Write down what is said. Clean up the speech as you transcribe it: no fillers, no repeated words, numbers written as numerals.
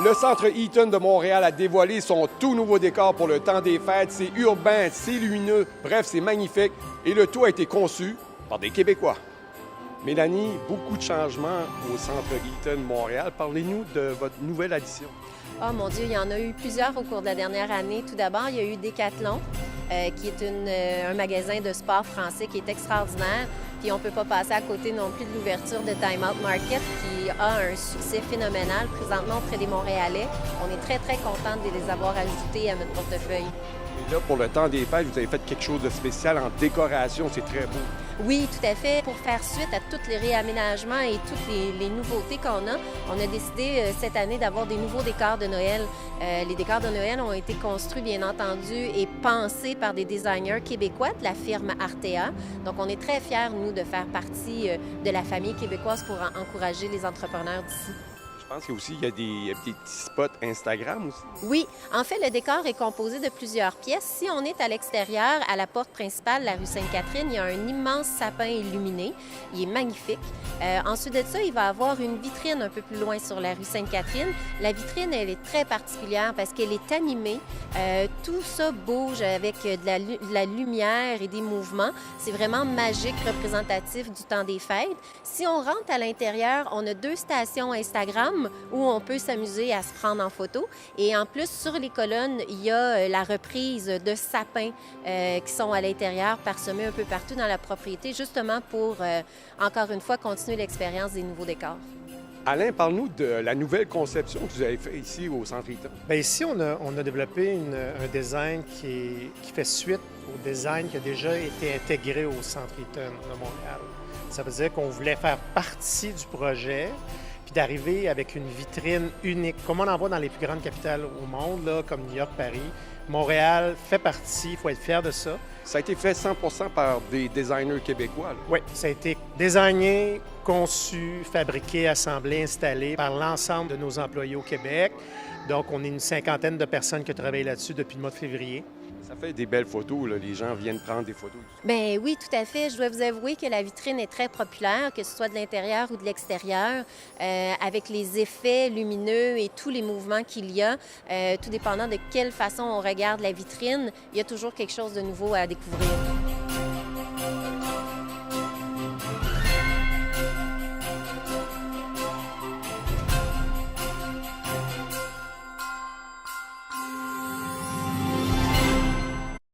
Le Centre Eaton de Montréal a dévoilé son tout nouveau décor pour le temps des fêtes. C'est urbain, c'est lumineux, bref, c'est magnifique. Et le tout a été conçu par des Québécois. Mélanie, beaucoup de changements au Centre Eaton Montréal. Parlez-nous de votre nouvelle addition. Oh mon Dieu, il y en a eu plusieurs au cours de la dernière année. Tout d'abord, il y a eu Decathlon, qui est un magasin de sport français qui est extraordinaire. Puis on ne peut pas passer à côté non plus de l'ouverture de Time Out Market, qui a un succès phénoménal présentement auprès des Montréalais. On est très, très contents de les avoir ajoutés à notre portefeuille. Et là, pour le temps des fêtes, vous avez fait quelque chose de spécial en décoration. C'est très beau. Oui, tout à fait. Pour faire suite à tous les réaménagements et toutes les nouveautés qu'on a, on a décidé cette année d'avoir des nouveaux décors de Noël. Les décors de Noël ont été construits, bien entendu, et pensés par des designers québécois de la firme Artea. Donc, on est très fiers, nous, de faire partie de la famille québécoise pour encourager les entrepreneurs d'ici. Je pense qu'il y a des petits spots Instagram aussi. Oui, en fait, le décor est composé de plusieurs pièces. Si on est à l'extérieur, à la porte principale, la rue Sainte-Catherine, il y a un immense sapin illuminé. Il est magnifique. Ensuite de ça, il va y avoir une vitrine un peu plus loin sur la rue Sainte-Catherine. La vitrine, elle est très particulière parce qu'elle est animée. Tout ça bouge avec de la lumière et des mouvements. C'est vraiment magique, représentatif du temps des fêtes. Si on rentre à l'intérieur, on a 2 stations Instagram où on peut s'amuser à se prendre en photo. Et en plus, sur les colonnes, il y a la reprise de sapins qui sont à l'intérieur, parsemés un peu partout dans la propriété, justement pour, encore une fois, continuer l'expérience des nouveaux décors. Alain, parle-nous de la nouvelle conception que vous avez faite ici au Centre Eaton. Bien, ici, on a développé un design qui fait suite au design qui a déjà été intégré au Centre Eaton de Montréal. Ça veut dire qu'on voulait faire partie du projet, puis d'arriver avec une vitrine unique, comme on en voit dans les plus grandes capitales au monde, là, comme New York, Paris. Montréal fait partie, il faut être fier de ça. Ça a été fait 100 par des designers québécois. Là. Oui, ça a été designé, conçu, fabriqué, assemblé, installé par l'ensemble de nos employés au Québec. Donc, on est une 50aine de personnes qui travaillent là-dessus depuis le mois de février. Ça fait des belles photos, là. Les gens viennent prendre des photos. Bien oui, tout à fait. Je dois vous avouer que la vitrine est très populaire, que ce soit de l'intérieur ou de l'extérieur, avec les effets lumineux et tous les mouvements qu'il y a. Tout dépendant de quelle façon on regarde la vitrine, il y a toujours quelque chose de nouveau à découvrir.